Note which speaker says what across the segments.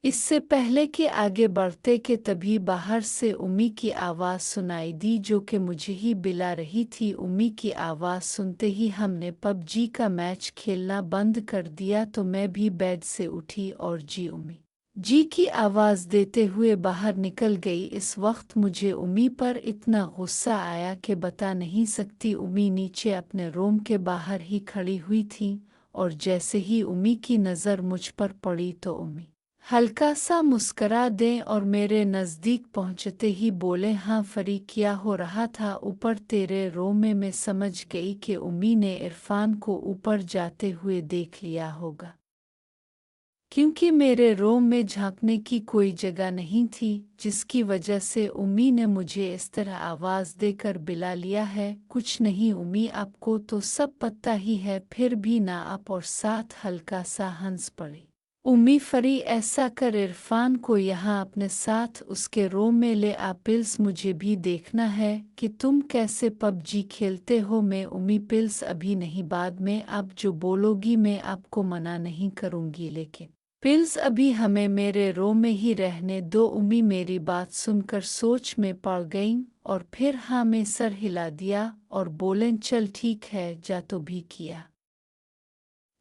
Speaker 1: इससे पहले कि आगे बढ़ते कि तभी बाहर से उम्मी की आवाज़ सुनाई दी जो कि मुझे ही बुला रही थी। उम्मी की आवाज़ सुनते ही हमने पबजी का मैच खेलना बंद कर दिया तो मैं भी बेड से उठी और जी उम्मी जी की आवाज़ देते हुए बाहर निकल गई। इस वक्त मुझे उम्मी पर इतना गुस्सा आया कि बता नहीं सकती। उम्मी नीचे अपने रूम के बाहर ही खड़ी हुई थी और जैसे ही उम्मी की नज़र मुझ पर पड़ी तो उम्मी हल्का सा मुस्करा दें और मेरे नज़दीक पहुंचते ही बोले, हाँ फरी, क्या हो रहा था ऊपर तेरे रूम में? मैं समझ गई कि उम्मी ने इरफान को ऊपर जाते हुए देख लिया होगा, क्योंकि मेरे रूम में झांकने की कोई जगह नहीं थी, जिसकी वजह से उम्मी ने मुझे इस तरह आवाज़ देकर बुला लिया है। कुछ नहीं उम्मी, आपको तो सब पता ही है, फिर भी ना आप, और साथ हल्का सा हंस पड़ी। उम्मी, फरी, ऐसा कर इरफान को यहाँ अपने साथ उसके रूम में ले आ प्लीज़, मुझे भी देखना है कि तुम कैसे पबजी खेलते हो। मैं उम्मी, प्लीज़ अभी नहीं, बाद में आप जो बोलोगी मैं आपको मना नहीं करूँगी, लेकिन प्लीज़ अभी हमें मेरे रूम में ही रहने दो। उम्मी मेरी बात सुनकर सोच में पड़ गई और फिर हाँ में सर हिला दिया और बोलें, चल ठीक है, जा। तो भी किया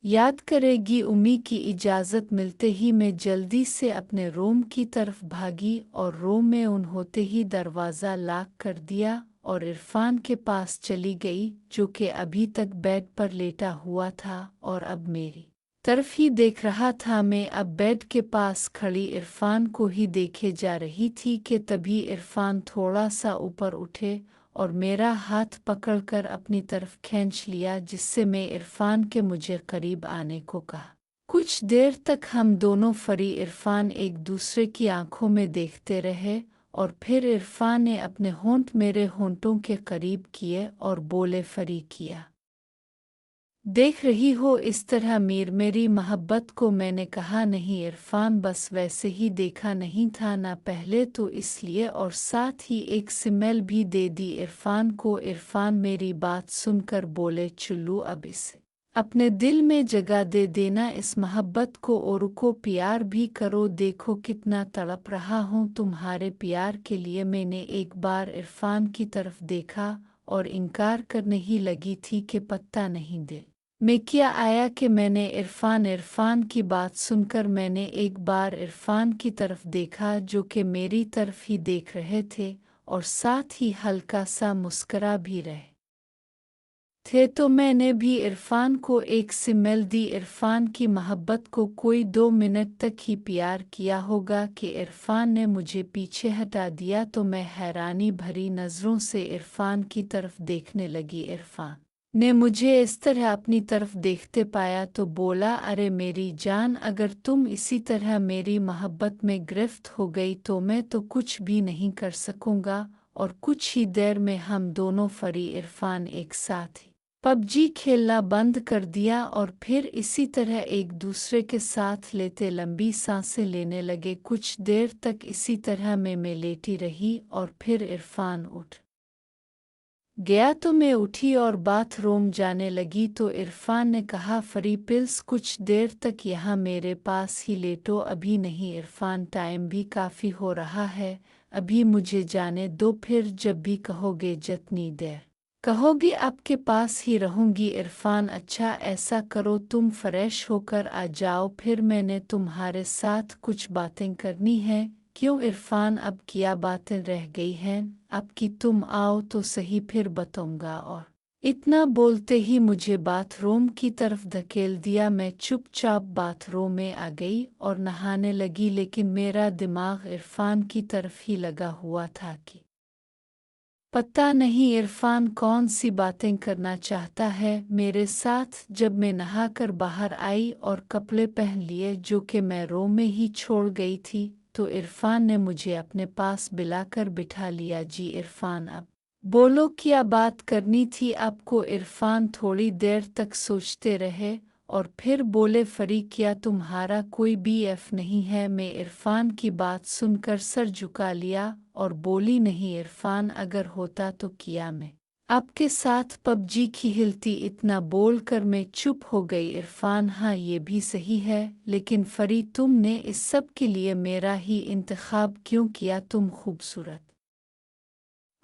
Speaker 1: याद करेगी। उम्मी की इजाज़त मिलते ही मैं जल्दी से अपने रूम की तरफ भागी और रूम में उन होते ही दरवाज़ा लॉक कर दिया और इरफान के पास चली गई, जो कि अभी तक बेड पर लेटा हुआ था और अब मेरी तरफ ही देख रहा था। मैं अब बेड के पास खड़ी इरफान को ही देखे जा रही थी कि तभी इरफान थोड़ा सा ऊपर उठे और मेरा हाथ पकड़कर अपनी तरफ खींच लिया, जिससे मैं इरफान के मुझे करीब आने को कहा। कुछ देर तक हम दोनों फरी इरफान एक दूसरे की आंखों में देखते रहे और फिर इरफान ने अपने होंठ मेरे होंठों के करीब किए और बोले, फरी, किया देख रही हो इस तरह मीर मेरी मोहब्बत को? मैंने कहा, नहीं इरफान, बस वैसे ही देखा नहीं था ना, पहले तो इसलिए, और साथ ही एक स्मेल भी दे दी इरफान को। इरफान मेरी बात सुनकर बोले, चुल्लू, अब इसे अपने दिल में जगह दे देना, इस मोहब्बत को, और को प्यार भी करो। देखो कितना तड़प रहा हूँ तुम्हारे प्यार के लिए। मैंने एक बार इरफान की तरफ देखा और इनकार करने ही लगी थी कि पता नहीं दिल में क्या आया कि मैंने इरफान की बात सुनकर मैंने एक बार इरफान की तरफ देखा, जो कि मेरी तरफ ही देख रहे थे और साथ ही हल्का सा मुस्करा भी रहे थे, तो मैंने भी इरफान को एक स्मेल दी। इरफान की मोहब्बत को कोई 2 मिनट तक ही प्यार किया होगा कि इरफान ने मुझे पीछे हटा दिया, तो मैं हैरानी भरी नज़रों से इरफान की तरफ देखने लगी। इरफान ने मुझे इस तरह अपनी तरफ देखते पाया तो बोला, अरे मेरी जान, अगर तुम इसी तरह मेरी मोहब्बत में गिरफ्त हो गई तो मैं तो कुछ भी नहीं कर सकूँगा। और कुछ ही देर में हम दोनों फरी इरफान एक साथ ही पबजी खेलना बंद कर दिया और फिर इसी तरह एक दूसरे के साथ लेते लंबी सांसें लेने लगे। कुछ देर तक इसी तरह मैं लेटी रही और फिर इरफान उठ गया तो मैं उठी और बाथरूम जाने लगी, तो इरफान ने कहा, फरी, प्लीज़ कुछ देर तक यहाँ मेरे पास ही लेटो। अभी नहीं इरफान, टाइम भी काफ़ी हो रहा है, अभी मुझे जाने दो, फिर जब भी कहोगे, जितनी देर कहोगी आपके पास ही रहूंगी। इरफान, अच्छा ऐसा करो, तुम फ्रेश होकर आ जाओ, फिर मैंने तुम्हारे साथ कुछ बातें करनी है। क्यों इरफान, अब क्या बातें रह गई हैं आपकी? तुम आओ तो सही, फिर बताऊंगा। और इतना बोलते ही मुझे बाथरूम की तरफ धकेल दिया। मैं चुपचाप बाथरूम में आ गई और नहाने लगी, लेकिन मेरा दिमाग इरफान की तरफ ही लगा हुआ था कि पता नहीं इरफान कौन सी बातें करना चाहता है मेरे साथ। जब मैं नहाकर बाहर आई और कपड़े पहन लिए, जो कि मैं रूम में ही छोड़ गई थी, तो इरफान ने मुझे अपने पास बुलाकर बिठा लिया। जी इरफान, अब बोलो, क्या बात करनी थी आपको? इरफान थोड़ी देर तक सोचते रहे और फिर बोले, फरी, क्या तुम्हारा कोई बीएफ नहीं है? मैं इरफान की बात सुनकर सर झुका लिया और बोली, नहीं इरफान, अगर होता तो क्या मैं आपके साथ पबजी खेलती इतना बोलकर मैं चुप हो गई। इरफान हाँ ये भी सही है, लेकिन फरी तुमने इस सब के लिए मेरा ही इंतखाब क्यों किया? तुम खूबसूरत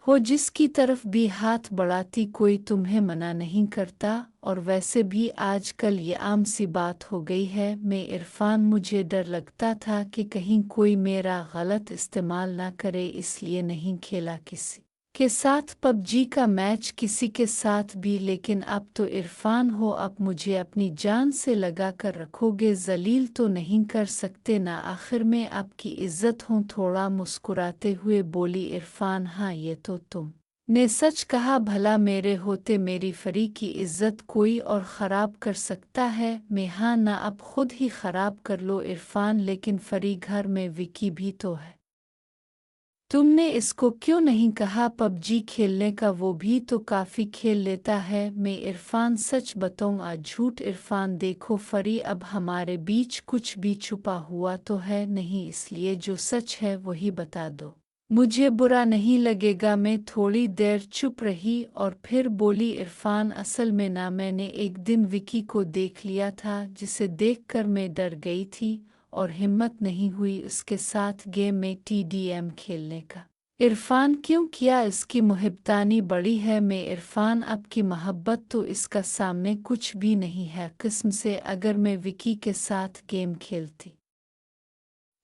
Speaker 1: हो, जिसकी तरफ भी हाथ बढ़ाती कोई तुम्हें मना नहीं करता, और वैसे भी आजकल ये आम सी बात हो गई है। मैं इरफान मुझे डर लगता था कि कहीं कोई मेरा गलत इस्तेमाल ना करे, इसलिए नहीं खेला किसी के साथ पबजी का मैच, किसी के साथ भी। लेकिन अब तो इरफान हो, अब मुझे अपनी जान से लगा कर रखोगे, जलील तो नहीं कर सकते ना, आखिर में आपकी इज्जत हूँ। थोड़ा मुस्कुराते हुए बोली इरफान हाँ ये तो तुम ने सच कहा, भला मेरे होते मेरी फरी की इज्जत कोई और ख़राब कर सकता है? मैं हाँ ना, अब खुद ही ख़राब कर लो इरफान। लेकिन फरी घर में विकी भी तो है, तुमने इसको क्यों नहीं कहा पबजी खेलने का? वो भी तो काफ़ी खेल लेता है। मैं इरफान सच बताऊँ आज झूठ? इरफान देखो फरी, अब हमारे बीच कुछ भी छुपा हुआ तो है नहीं, इसलिए जो सच है वही बता दो, मुझे बुरा नहीं लगेगा। मैं थोड़ी देर चुप रही और फिर बोली इरफान असल में ना, मैंने एक दिन विकी को देख लिया था, जिसे देखकर मैं डर गई थी और हिम्मत नहीं हुई उसके साथ गेम में TDM खेलने का। इरफान क्यों किया? इसकी मुहिब्बतानी बड़ी है। मैं इरफान आपकी मोहब्बत तो इसका सामने कुछ भी नहीं है। किस्म से अगर मैं विकी के साथ गेम खेलती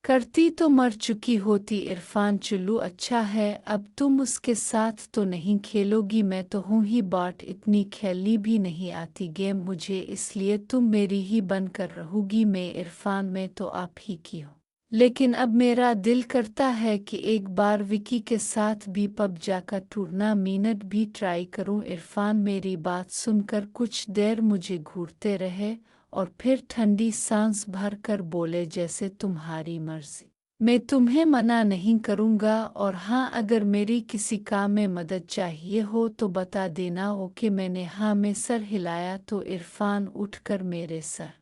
Speaker 1: करती तो मर चुकी होती। इरफान चुल्लू अच्छा है, अब तुम उसके साथ तो नहीं खेलोगी? मैं तो हूँ ही बाट, इतनी खेलनी भी नहीं आती गेम मुझे, इसलिए तुम मेरी ही बनकर रहोगी। मैं इरफान में तो आप ही की हूँ, लेकिन अब मेरा दिल करता है कि एक बार विकी के साथ भी पबजी का टूर्नामेंट भी ट्राई करूं। इरफान मेरी बात सुनकर कुछ देर मुझे घूरते रहे और फिर ठंडी सांस भर कर बोले जैसे तुम्हारी मर्जी, मैं तुम्हें मना नहीं करूँगा। और हाँ, अगर मेरी किसी काम में मदद चाहिए हो तो बता देना। ओके। मैंने हाँ में सर हिलाया तो इरफान उठकर मेरे सर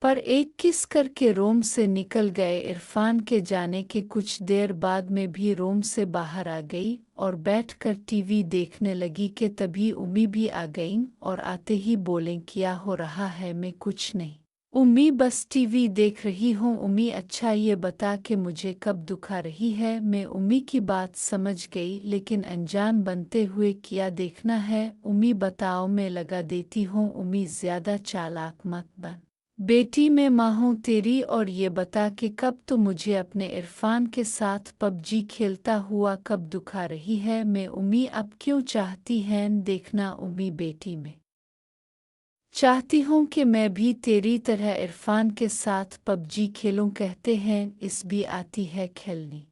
Speaker 1: पर एक किस करके रूम से निकल गए। इरफान के जाने के कुछ देर बाद मैं भी रूम से बाहर आ गई और बैठकर टीवी देखने लगी कि तभी उम्मी भी आ गई और आते ही बोलें क्या हो रहा है? मैं कुछ नहीं उम्मी, बस टीवी देख रही हूँ। उम्मी अच्छा ये बता कि मुझे कब दुखा रही है? मैं उम्मी की बात समझ गई, लेकिन अनजान बनते हुए क्या देखना है उम्मी बताओ, मैं लगा देती हूँ। उम्मी ज़्यादा चालाक मत बन बेटी, मैं माँ हूँ तेरी, और ये बता कि कब तो मुझे अपने इरफान के साथ पबजी खेलता हुआ कब दुखा रही है? मैं उम्मी अब क्यों चाहती हैं देखना? उम्मी बेटी मैं चाहती हूँ कि मैं भी तेरी तरह इरफान के साथ पबजी खेलूं। कहते हैं इस भी आती है खेलनी।